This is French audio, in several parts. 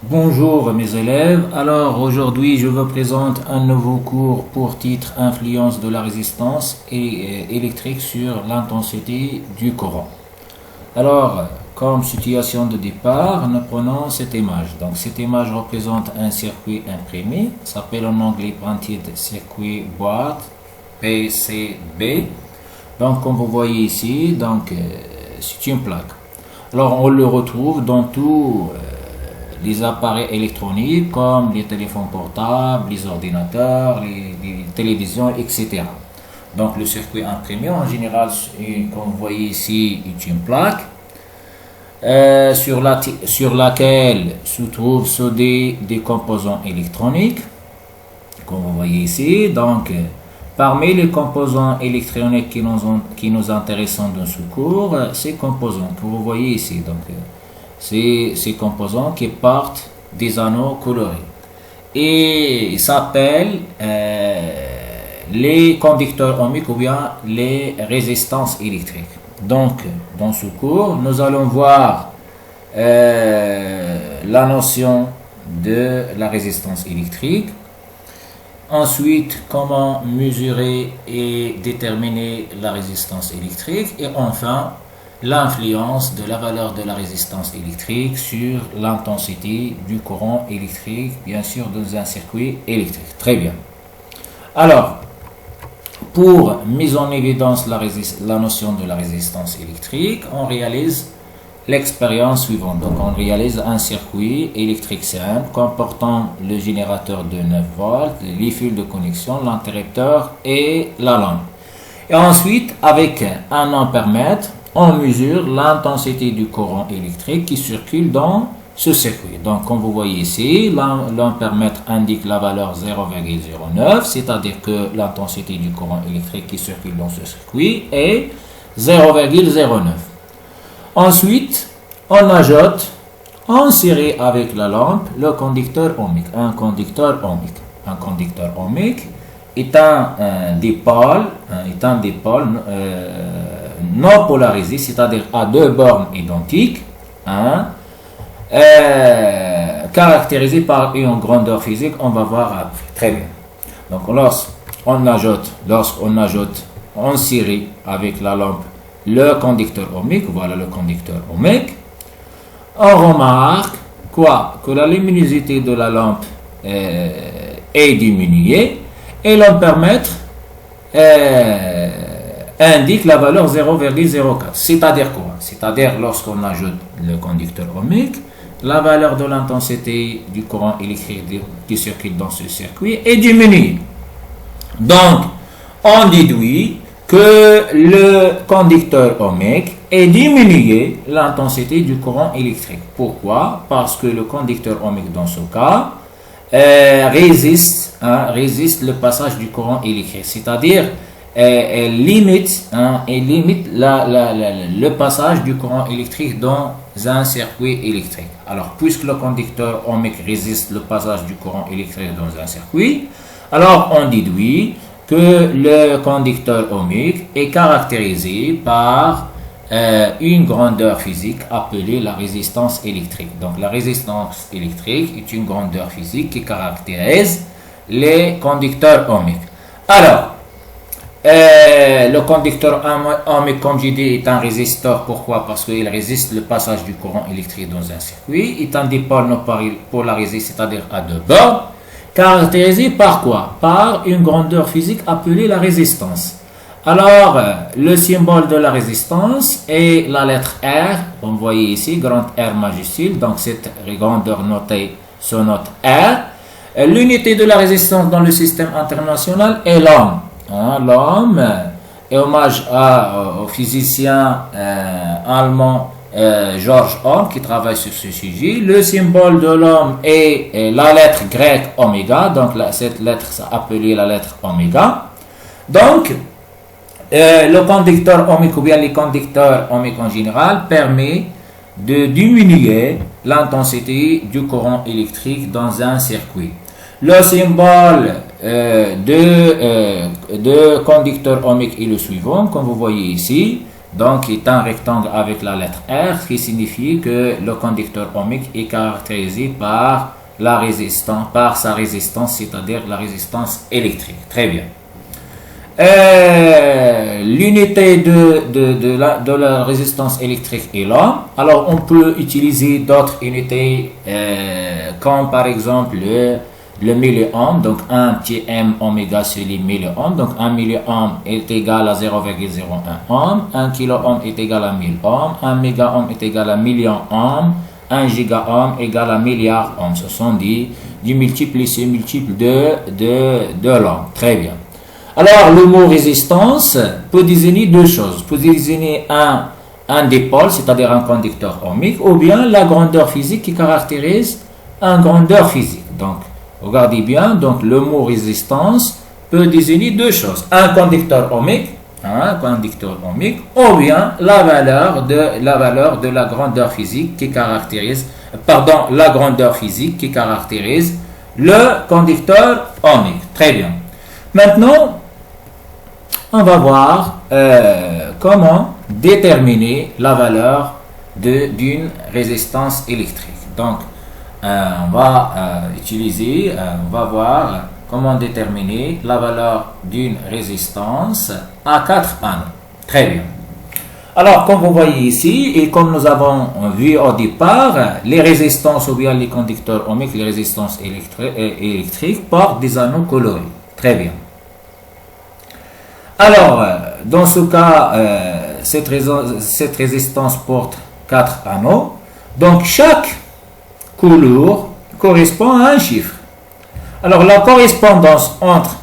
Bonjour mes élèves, alors aujourd'hui je vous présente un nouveau cours pour titre Influence de la résistance électrique sur l'intensité du courant. Alors, comme situation de départ, nous prenons cette image. Donc cette image représente un circuit imprimé, s'appelle en anglais Printed Circuit Board, PCB. Donc comme vous voyez ici, c'est une plaque. Alors on le retrouve dans tous les appareils électroniques comme les téléphones portables, les ordinateurs, les télévisions, etc. Donc le circuit imprimé en général, comme vous voyez ici, est une plaque sur laquelle se trouvent soudés des composants électroniques, comme vous voyez ici. Donc parmi les composants électroniques qui nous intéressent dans ce cours, ces composants que vous voyez ici, ces composants qui partent des anneaux colorés et s'appellent les conducteurs ohmiques ou bien les résistances électriques. Donc dans ce cours, nous allons voir la notion de la résistance électrique. Ensuite, comment mesurer et déterminer la résistance électrique. Et enfin, l'influence de la valeur de la résistance électrique sur l'intensité du courant électrique, bien sûr, dans un circuit électrique. Très bien. Alors, pour mise en évidence la notion de la résistance électrique, on réalise l'expérience suivante. Donc, on réalise un circuit électrique simple comportant le générateur de 9 volts, les fils de connexion, l'interrupteur et la lampe. Et ensuite, avec un ampèremètre, on mesure l'intensité du courant électrique qui circule dans ce circuit. Donc, comme vous voyez ici, l'ampèremètre indique la valeur 0,09, c'est-à-dire que l'intensité du courant électrique qui circule dans ce circuit est 0,09. Ensuite, on ajoute en série avec la lampe le conducteur ohmique. Un conducteur ohmique est un dipôle non polarisé, c'est-à-dire à deux bornes identiques, caractérisé par une grandeur physique. On va voir après. Très bien. Donc, lorsqu'on ajoute en série avec la lampe le conducteur ohmique, voilà le conducteur ohmique, on remarque quoi? Que la luminosité de la lampe est diminuée et l'ampèremètre indique la valeur 0,04. C'est-à-dire quoi? C'est-à-dire lorsqu'on ajoute le conducteur ohmique, la valeur de l'intensité du courant électrique qui circule dans ce circuit est diminuée. Donc, on déduit que le conducteur ohmique est diminué l'intensité du courant électrique. Pourquoi? Parce que le conducteur ohmique dans ce cas résiste le passage du courant électrique, c'est-à-dire elle limite le passage du courant électrique dans un circuit électrique. Alors, puisque le conducteur ohmique résiste le passage du courant électrique dans un circuit, alors on déduit que le conducteur ohmique est caractérisé par une grandeur physique appelée la résistance électrique. Donc la résistance électrique est une grandeur physique qui caractérise les conducteurs ohmiques. Alors, le conducteur ohmique, comme j'ai dit, est un résisteur. Pourquoi? Parce qu'il résiste le passage du courant électrique dans un circuit. Il est un dipôle non polarisé, c'est-à-dire à deux bornes. Caractérisé par quoi? Par une grandeur physique appelée la résistance. Alors, le symbole de la résistance est la lettre R. Vous voyez ici, grande R majuscule. Donc, cette grandeur notée se note R. L'unité de la résistance dans le système international est l'ohm. L'ohm est hommage au physicien allemand George Ohm qui travaille sur ce sujet. Le symbole de l'ohm est la lettre grecque oméga, donc cette lettre s'appelait la lettre oméga. Donc, le conducteur ohmique ou bien les conducteurs ohmiques en général permet de diminuer l'intensité du courant électrique dans un circuit. Le symbole de conducteur ohmique est le suivant, comme vous voyez ici. donc est un rectangle avec la lettre R, ce qui signifie que le conducteur ohmique est caractérisé par sa résistance, c'est-à-dire la résistance électrique. Très bien. L'unité de la résistance électrique est là. Alors, on peut utiliser d'autres unités comme par exemple le milliohm, donc 1 petit m oméga sur les milliohms. Donc, 1 milliohm est égal à 0,01 ohm, 1 kiloohm est égal à 1000 ohms, 1 mégaohm est égal à million ohm, 1 gigaohm égale à milliard ohm. Ce sont du multiple ici, multiple de l'ohm. Très bien. Alors, le mot résistance peut désigner deux choses. Peut désigner un dipôle, c'est-à-dire un conducteur ohmique, ou bien la grandeur physique qui caractérise une grandeur physique. Donc, regardez bien, donc le mot résistance peut désigner deux choses. Un conducteur ohmique, ou bien la valeur de la grandeur physique qui caractérise, la grandeur physique qui caractérise le conducteur ohmique. Très bien. Maintenant, on va voir comment déterminer la valeur d'une résistance électrique. Donc, on va voir comment déterminer la valeur d'une résistance à 4 anneaux. Très bien. Alors, comme vous voyez ici, et comme nous avons vu au départ, les résistances ou bien les conducteurs ohmiques, les résistances électriques portent des anneaux colorés. Très bien. Alors, dans ce cas, cette résistance porte 4 anneaux. Donc, chaque couleur correspond à un chiffre. Alors, la correspondance entre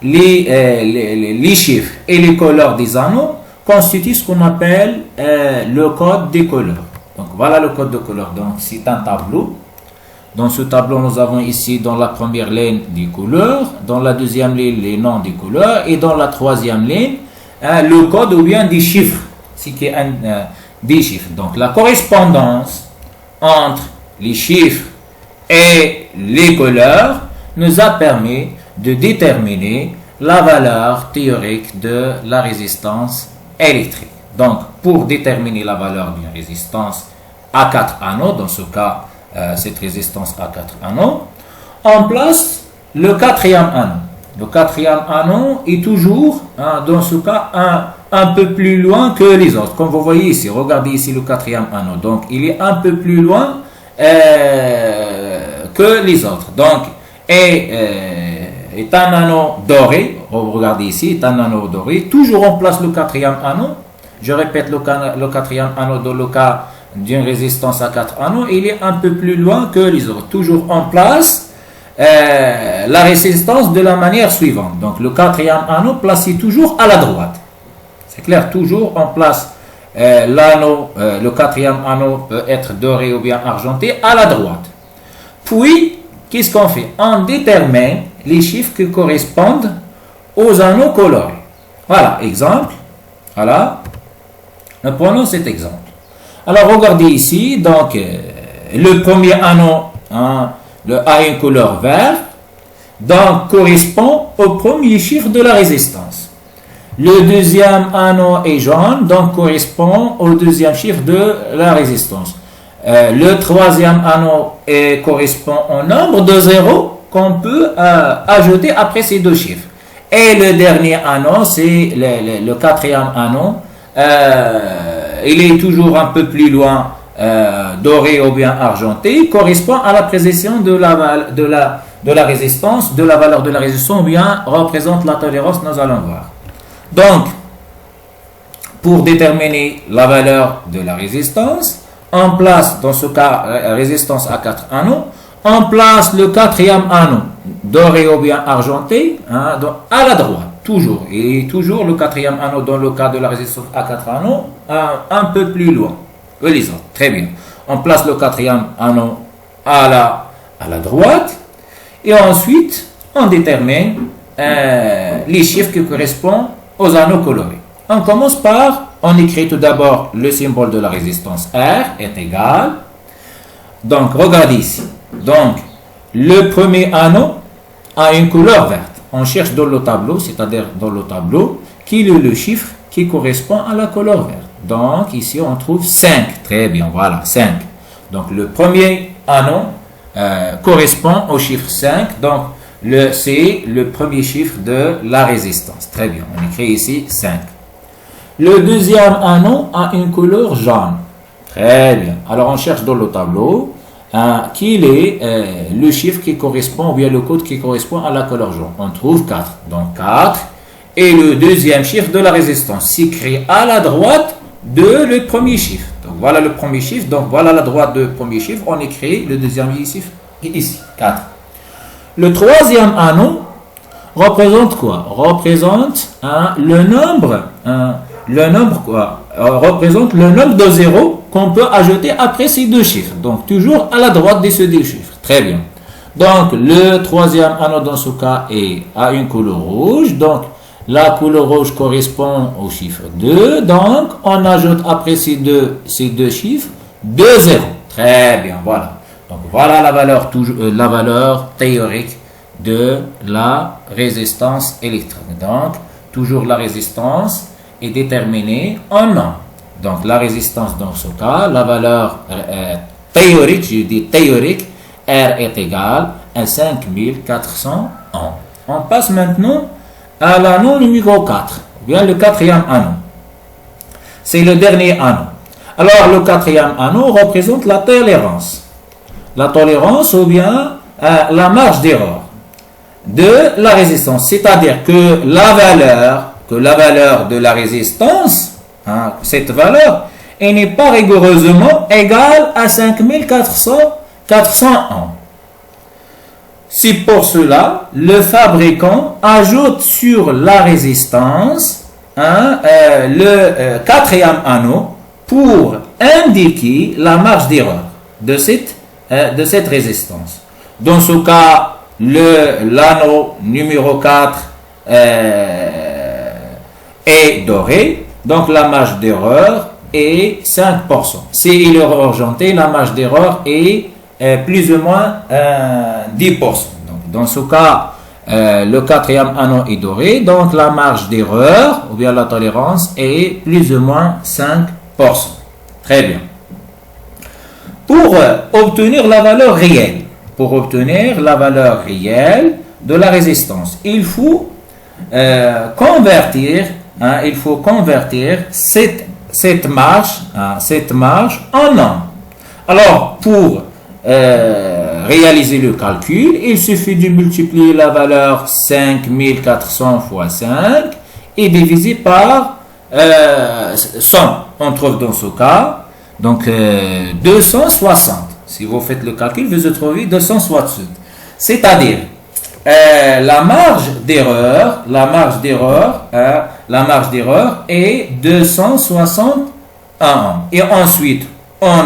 les chiffres et les couleurs des anneaux constitue ce qu'on appelle le code des couleurs. Donc, voilà le code de couleur. Donc, c'est un tableau. Dans ce tableau, nous avons ici dans la première ligne des couleurs, dans la deuxième ligne les noms des couleurs et dans la troisième ligne le code ou bien des chiffres. C'est qui est des chiffres. Donc la correspondance entre les chiffres et les couleurs nous a permis de déterminer la valeur théorique de la résistance électrique. Donc pour déterminer la valeur d'une résistance à 4 anneaux, dans ce cas cette résistance à 4 anneaux, on place le quatrième anneau. Le quatrième anneau est toujours, dans ce cas, un peu plus loin que les autres. Comme vous voyez ici, regardez ici le quatrième anneau. Donc, il est un peu plus loin que les autres. Donc, est un anneau doré. Regardez ici, est un anneau doré. Toujours on place le quatrième anneau. Je répète, le quatrième anneau dans le cas d'une résistance à 4 anneaux, il est un peu plus loin que les autres. Toujours en place la résistance de la manière suivante. Donc le quatrième anneau placé toujours à la droite. C'est clair, toujours on place l'anneau, le quatrième anneau peut être doré ou bien argenté à la droite. Puis, qu'est-ce qu'on fait? On détermine les chiffres qui correspondent aux anneaux colorés. Voilà, exemple. Voilà. Nous prenons cet exemple. Alors, regardez ici, donc, le premier anneau, a une couleur verte, donc, correspond au premier chiffre de la résistance. Le deuxième anneau est jaune, donc, correspond au deuxième chiffre de la résistance. Le troisième anneau correspond au nombre de zéros qu'on peut ajouter après ces deux chiffres. Et le dernier anneau, c'est le quatrième anneau. Il est toujours un peu plus loin, doré ou bien argenté, correspond à la précision de la résistance, de la valeur de la résistance, ou bien représente la tolérance, nous allons voir. Donc, pour déterminer la valeur de la résistance, on place, dans ce cas, résistance à 4 anneaux, on place le quatrième anneau, doré ou bien argenté, à la droite. Toujours. Et toujours le quatrième anneau dans le cas de la résistance à 4 anneaux un peu plus loin que les autres. Très bien. On place le quatrième anneau à la droite et ensuite on détermine les chiffres qui correspondent aux anneaux colorés. On commence par, on écrit tout d'abord le symbole de la résistance R est égal. Donc regardez ici. Donc le premier anneau a une couleur verte. On cherche dans le tableau, c'est-à-dire dans le tableau, quel est le chiffre qui correspond à la couleur verte. Donc, ici, on trouve 5. Très bien, voilà, 5. Donc, le premier anneau correspond au chiffre 5. Donc, c'est le premier chiffre de la résistance. Très bien, on écrit ici 5. Le deuxième anneau a une couleur jaune. Très bien. Alors, on cherche dans le tableau quel est le chiffre qui correspond, ou bien le code qui correspond à la couleur jaune. On trouve 4. Donc, 4. Et le deuxième chiffre de la résistance s'écrit à la droite de le premier chiffre. Donc, voilà le premier chiffre. Donc, voilà la droite du premier chiffre. On écrit le deuxième chiffre ici, 4. Le troisième anneau représente quoi? Représente le nombre représente le nombre de zéros qu'on peut ajouter après ces deux chiffres. Donc, toujours à la droite de ces deux chiffres. Très bien. Donc, le troisième anneau dans ce cas a une couleur rouge. Donc, la couleur rouge correspond au chiffre 2. Donc, on ajoute après ces deux chiffres 2 zéros. Très bien, voilà. Donc, voilà la valeur théorique de la résistance électrique. Donc, toujours la résistance est déterminée en nombre. Donc, la résistance dans ce cas, la valeur théorique, je dis théorique, R est égale à 5400 ohms. On passe maintenant à l'anneau numéro 4, ou bien le quatrième anneau. C'est le dernier anneau. Alors, le quatrième anneau représente la tolérance. La tolérance ou bien la marge d'erreur de la résistance. C'est-à-dire que la valeur de la résistance, cette valeur, elle n'est pas rigoureusement égale à 5400 ohms. C'est pour cela, le fabricant ajoute sur la résistance le quatrième anneau pour indiquer la marge d'erreur de cette résistance. Dans ce cas, l'anneau numéro 4 est doré, donc la marge d'erreur est 5%. Si il est argenté, la marge d'erreur est plus ou moins 10%. Donc, dans ce cas, le quatrième anneau est doré, donc la marge d'erreur, ou bien la tolérance, est plus ou moins 5%. Très bien. Pour obtenir la valeur réelle, de la résistance, il faut convertir cette marge en nombre. Alors, pour réaliser le calcul, il suffit de multiplier la valeur 5400 fois 5 et diviser par 100. On trouve dans ce cas donc 260. Si vous faites le calcul, vous trouvez 260. C'est-à-dire la marge d'erreur est 261. Et ensuite, on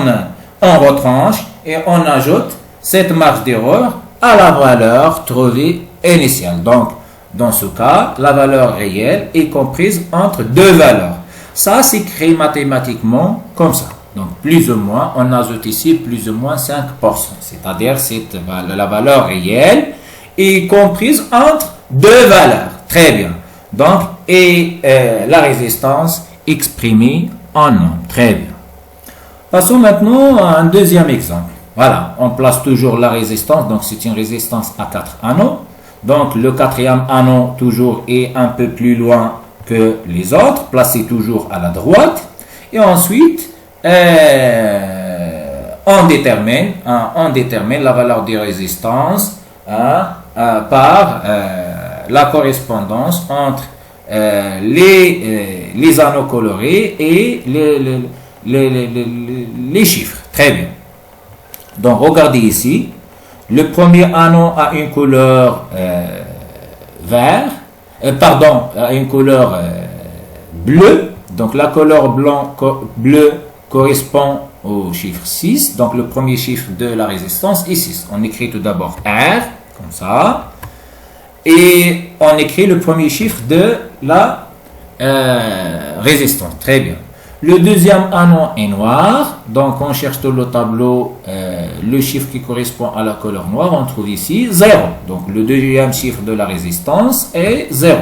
retranche et on ajoute cette marge d'erreur à la valeur trouvée initiale. Donc, dans ce cas, la valeur réelle est comprise entre deux valeurs. Ça s'écrit mathématiquement comme ça. Donc, plus ou moins, on ajoute ici plus ou moins 5%. C'est-à-dire la valeur réelle est comprise entre deux valeurs. Très bien. Donc, la résistance exprimée en nombre. Très bien. Passons maintenant à un deuxième exemple. Voilà, on place toujours la résistance. Donc, c'est une résistance à 4 anneaux. Donc, le quatrième anneau toujours est un peu plus loin que les autres, placé toujours à la droite. Et ensuite, on détermine la valeur de résistance par la correspondance entre les anneaux colorés et les chiffres. Très bien. Donc, regardez ici. Le premier anneau a une couleur a une couleur bleue. Donc, la couleur bleue correspond au chiffre 6. Donc, le premier chiffre de la résistance est 6. On écrit tout d'abord R, comme ça. Et on écrit le premier chiffre de la résistance. Très bien. Le deuxième anneau est noir. Donc, on cherche dans le tableau le chiffre qui correspond à la couleur noire. On trouve ici 0. Donc, le deuxième chiffre de la résistance est 0.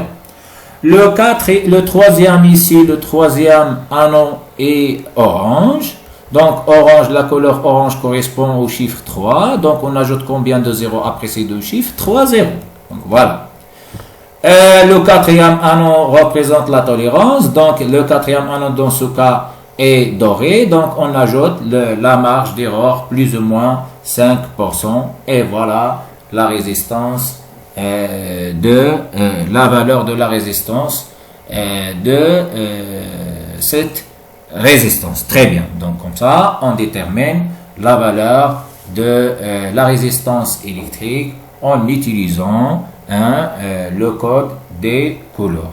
Le troisième ici, le troisième anneau est orange. Donc, orange, la couleur orange correspond au chiffre 3. Donc, on ajoute combien de zéros après ces deux chiffres? 3 zéros. Donc, voilà. Le quatrième anneau représente la tolérance. Donc, le quatrième anneau dans ce cas est doré. Donc, on ajoute la marge d'erreur plus ou moins 5%. Et voilà la résistance la valeur de la résistance de cette résistance. Très bien. Donc, comme ça, on détermine la valeur de la résistance électrique en utilisant le code des couleurs.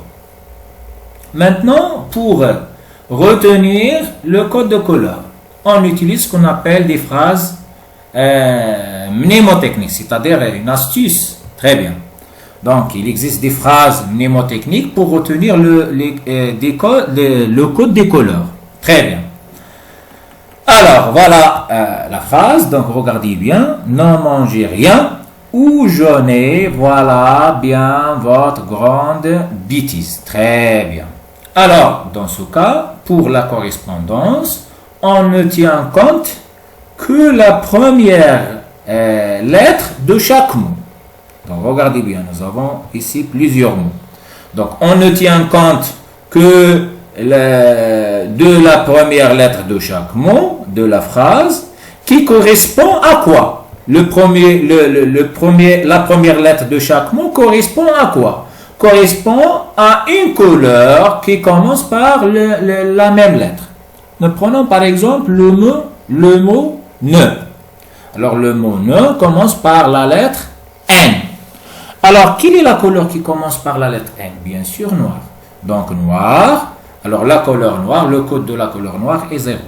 Maintenant, pour retenir le code de couleur, on utilise ce qu'on appelle des phrases mnémotechniques, c'est-à-dire une astuce. Très bien. Donc, il existe des phrases mnémotechniques pour retenir le code des couleurs. Très bien. Alors, voilà la phrase. Donc, regardez bien. Ne mangez rien ou jeûnez. Voilà bien votre grande bêtise. Très bien. Alors, dans ce cas, pour la correspondance, on ne tient compte que la première lettre de chaque mot. Donc, regardez bien, nous avons ici plusieurs mots. Donc, on ne tient compte que de la première lettre de chaque mot de la phrase qui correspond à quoi? La première lettre de chaque mot correspond à quoi? Correspond à une couleur qui commence par la même lettre. Nous prenons par exemple le mot ne. Alors, le mot ne commence par la lettre N. Alors, quelle est la couleur qui commence par la lettre N? Bien sûr, noir. Donc, noir. Alors, la couleur noire, le code de la couleur noire est 0.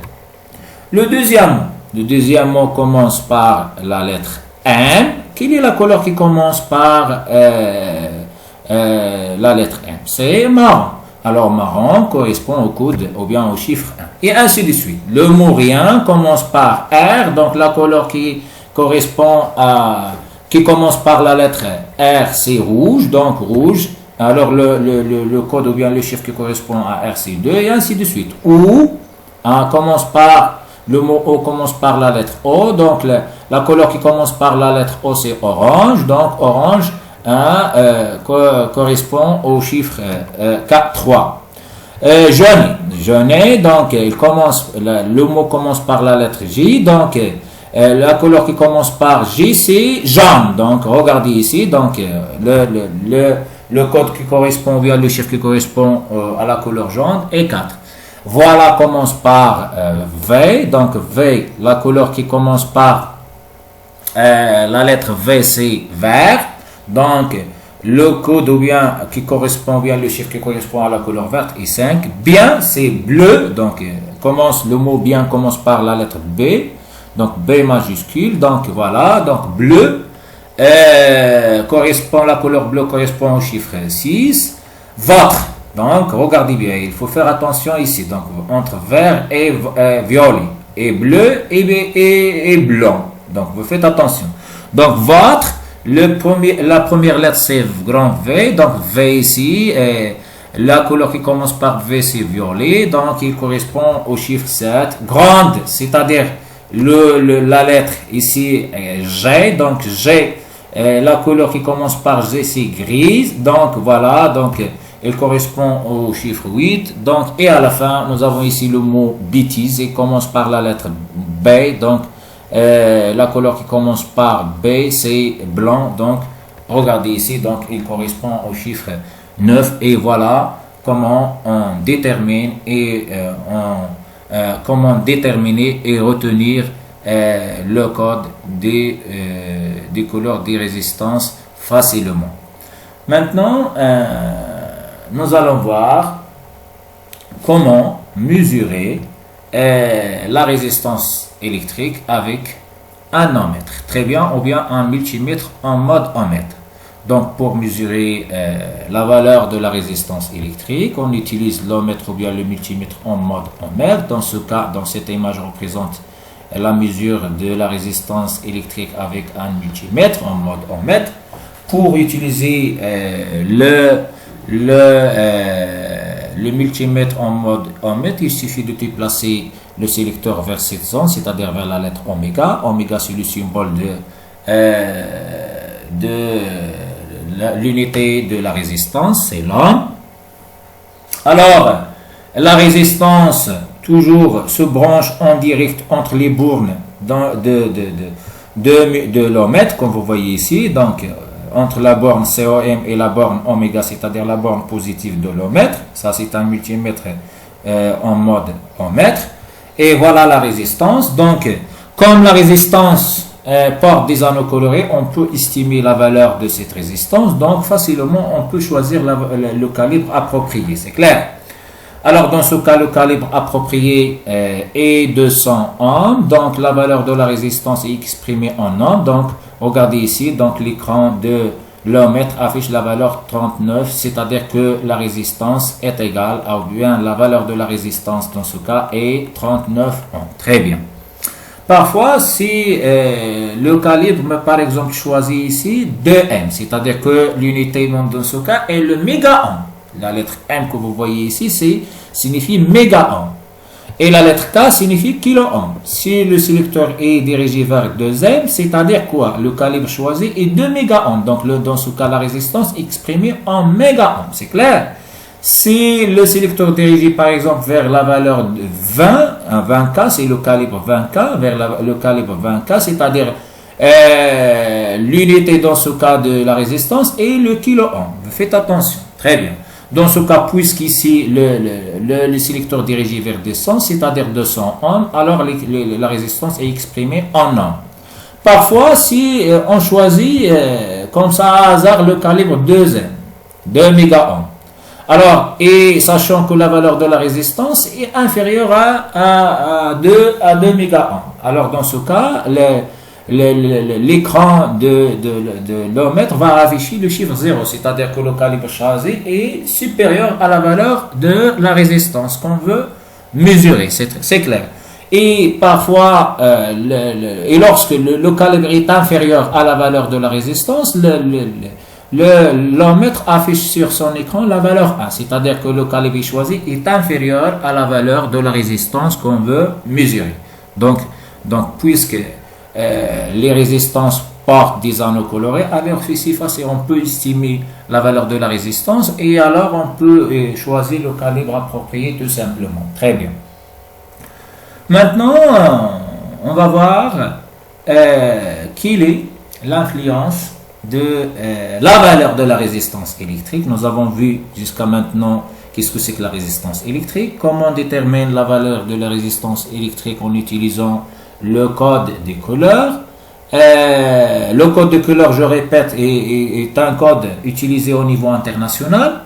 Le deuxième mot commence par la lettre N. Quelle est la couleur qui commence par la lettre N? C'est marron. Alors, marron correspond au code ou bien au chiffre 1. Et ainsi de suite. Le mot rien commence par R. Donc, la couleur qui correspond qui commence par la lettre R, c'est rouge, donc rouge. Alors, le code ou bien le chiffre qui correspond à R, c'est 2, et ainsi de suite. Ou, le mot O commence par la lettre O, donc la couleur qui commence par la lettre O, c'est orange, donc orange correspond au chiffre 3. Jaunet, donc le mot commence par la lettre J, donc la couleur qui commence par J, c'est jaune. Donc, regardez ici. Donc, le code qui correspond, bien le chiffre qui correspond à la couleur jaune est 4. Voilà commence par V. Donc, V, la couleur qui commence par la lettre V, c'est vert. Donc, le code ou bien qui correspond, bien le chiffre qui correspond à la couleur verte est 5. Bien, c'est bleu. Donc, le mot bien commence par la lettre B. Donc, B majuscule. Donc, voilà. Donc, bleu. La couleur bleue correspond au chiffre 6. Votre. Donc, regardez bien. Il faut faire attention ici. Donc, entre vert et violet. Et bleu et blanc. Donc, vous faites attention. Donc, votre. La première lettre, c'est grand V. Donc, V ici. La couleur qui commence par V, c'est violet. Donc, il correspond au chiffre 7. Grande, c'est-à-dire la lettre ici G, donc G, la couleur qui commence par G, c'est grise, donc voilà, donc elle correspond au chiffre 8, donc et à la fin nous avons ici le mot bêtise, il commence par la lettre B, donc la couleur qui commence par B, c'est blanc, donc regardez ici, donc il correspond au chiffre 9, et voilà comment on détermine comment déterminer et retenir le code des couleurs des résistances facilement. Maintenant, nous allons voir comment mesurer la résistance électrique avec un ohmètre. Très bien, ou bien un multimètre en mode ohmètre. Donc, pour mesurer la valeur de la résistance électrique, on utilise l'ohmètre ou bien le multimètre en mode ohmètre. Dans ce cas, dans cette image, représente la mesure de la résistance électrique avec un multimètre en mode ohmètre. Pour utiliser le multimètre en mode ohmmètre, il suffit de déplacer le sélecteur vers cette zone, c'est-à-dire vers la lettre oméga. Oméga, c'est le symbole de l'unité de la résistance, c'est l'ohm. Alors, la résistance toujours se branche en direct entre les bornes de l'ohmmètre, comme vous voyez ici. Donc, entre la borne COM et la borne oméga, c'est-à-dire la borne positive de l'ohmmètre. Ça, c'est un multimètre en mode ohmmètre. Et voilà la résistance. Donc, comme la résistance porte des anneaux colorés, on peut estimer la valeur de cette résistance. Donc, facilement, on peut choisir le calibre approprié. C'est clair? Alors, dans ce cas, le calibre approprié est 200 ohms. Donc, la valeur de la résistance est exprimée en ohms. Donc, regardez ici. Donc, l'écran de l'ohmmètre affiche la valeur 39, c'est-à-dire que la résistance est égale à, ou bien la valeur de la résistance dans ce cas est 39 ohms. Très bien. Parfois, si le calibre, par exemple, choisi ici 2M, c'est-à-dire que l'unité dans ce cas est le méga-ohm. La lettre M que vous voyez ici, signifie méga-ohm. Et la lettre K signifie kilo-ohm. Si le sélecteur est dirigé vers 2M, c'est-à-dire quoi? Le calibre choisi est 2 méga-ohm. Donc, dans ce cas, la résistance est exprimée en méga-ohm. C'est clair? Si le sélecteur dirigé par exemple vers la valeur de 20K, c'est le calibre 20K, vers le calibre 20K, c'est-à-dire l'unité dans ce cas de la résistance est le kilo-ohm. Faites attention, très bien. Dans ce cas, puisqu'ici le sélecteur dirigé vers 200, c'est-à-dire 200 ohms, alors la résistance est exprimée en ohms. Parfois, si on choisit comme ça à hasard le calibre 2M, 2 méga-ohms, alors, et sachant que la valeur de la résistance est inférieure à 2 méga-ohms. Alors, dans ce cas, l'écran de l'ohmmètre va afficher le chiffre 0, c'est-à-dire que le calibre choisi est supérieur à la valeur de la résistance qu'on veut mesurer. C'est clair. Et parfois, et lorsque le calibre est inférieur à la valeur de la résistance, l'ohmmètre affiche sur son écran la valeur 1, c'est-à-dire que le calibre choisi est inférieur à la valeur de la résistance qu'on veut mesurer. Donc puisque les résistances portent des anneaux colorés, alors c'est facile, on peut estimer la valeur de la résistance et alors on peut choisir le calibre approprié tout simplement. Très bien. Maintenant, on va voir quelle est l'influence de la valeur de la résistance électrique. Nous avons vu jusqu'à maintenant qu'est-ce que c'est que la résistance électrique, comment on détermine la valeur de la résistance électrique en utilisant le code des couleurs. Le code de couleur, je répète, est un code utilisé au niveau international.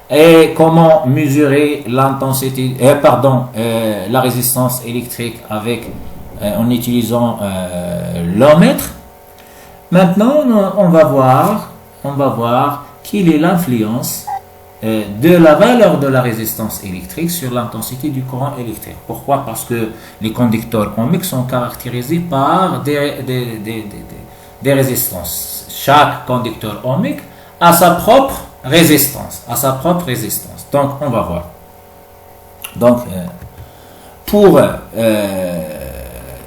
Et comment mesurer l'intensité, la résistance électrique en utilisant l'ohmmètre. Maintenant, on va voir quelle est l'influence de la valeur de la résistance électrique sur l'intensité du courant électrique. Pourquoi? Parce que les conducteurs ohmiques sont caractérisés par des résistances. Chaque conducteur ohmique a sa propre résistance. Donc, on va voir. Donc, pour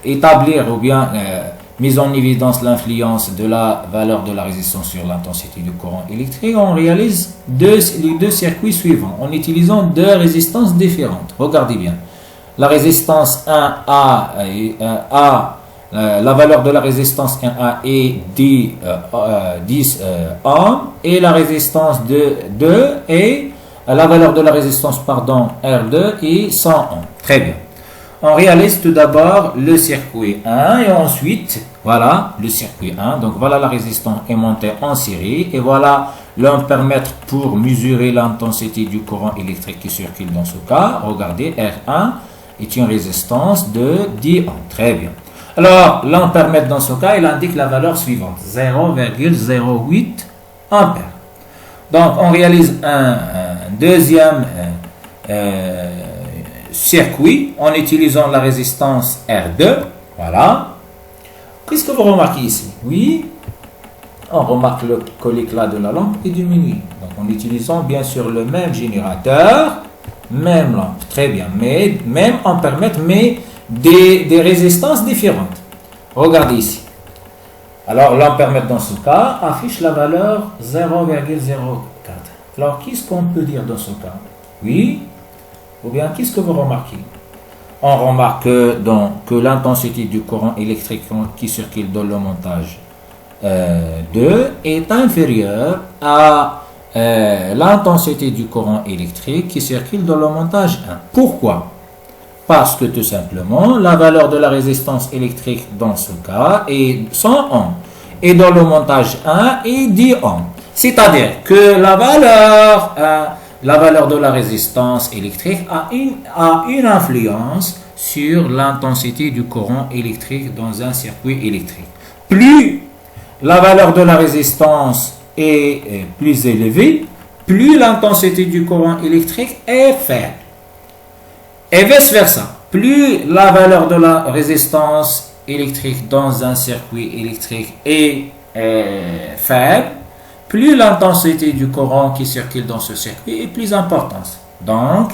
établir ou bien mise en évidence l'influence de la valeur de la résistance sur l'intensité du courant électrique, on réalise les deux circuits suivants en utilisant deux résistances différentes. Regardez bien. La résistance 1A, la valeur de la résistance 1A est 10 ohms et la résistance 2 et la valeur de la résistance R2 est 100 ohms. Très bien. On réalise tout d'abord le circuit 1 et ensuite, voilà le circuit 1. Donc voilà la résistance est montée en série et voilà l'ampèremètre pour mesurer l'intensité du courant électrique qui circule dans ce cas. Regardez, R1 est une résistance de 10 ohms. Très bien. Alors, l'ampèremètre dans ce cas, il indique la valeur suivante, 0,08 ampères. Donc, on réalise un deuxième circuit en utilisant la résistance R2. Voilà. Qu'est-ce que vous remarquez ici? Oui. on remarque que l'éclat de la lampe est diminué. Donc en utilisant bien sûr le même générateur, même lampe, très bien, mais même en permettre, mais des résistances différentes. Regardez ici. Alors l'ampèremètre dans ce cas affiche la valeur 0,04. Alors qu'est-ce qu'on peut dire dans ce cas? Oui, ou bien qu'est-ce que vous remarquez? On remarque que l'intensité du courant électrique qui circule dans le montage 2 est inférieure à l'intensité du courant électrique qui circule dans le montage 1. Pourquoi? Parce que tout simplement, la valeur de la résistance électrique dans ce cas est 100 ohms. Et dans le montage 1 est 10 ohms. C'est-à-dire que la valeur de la résistance électrique a une influence sur l'intensité du courant électrique dans un circuit électrique. Plus la valeur de la résistance est plus élevée, plus l'intensité du courant électrique est faible. Et vice-versa, plus la valeur de la résistance électrique dans un circuit électrique est faible, plus l'intensité du courant qui circule dans ce circuit est plus importante. Donc,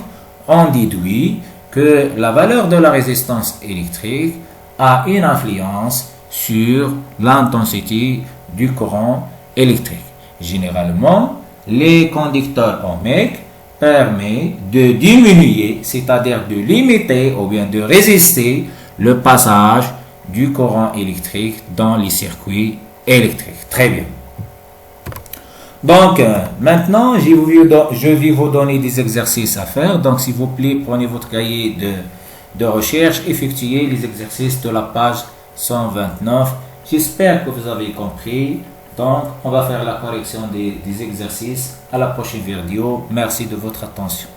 on déduit que la valeur de la résistance électrique a une influence sur l'intensité du courant électrique. Généralement, les conducteurs ohmiques permettent de diminuer, c'est-à-dire de limiter ou bien de résister le passage du courant électrique dans les circuits électriques. Très bien. Donc, maintenant, je vais vous donner des exercices à faire. Donc, s'il vous plaît, prenez votre cahier de recherche, effectuez les exercices de la page 129. J'espère que vous avez compris. Donc, on va faire la correction des exercices à la prochaine vidéo. Merci de votre attention.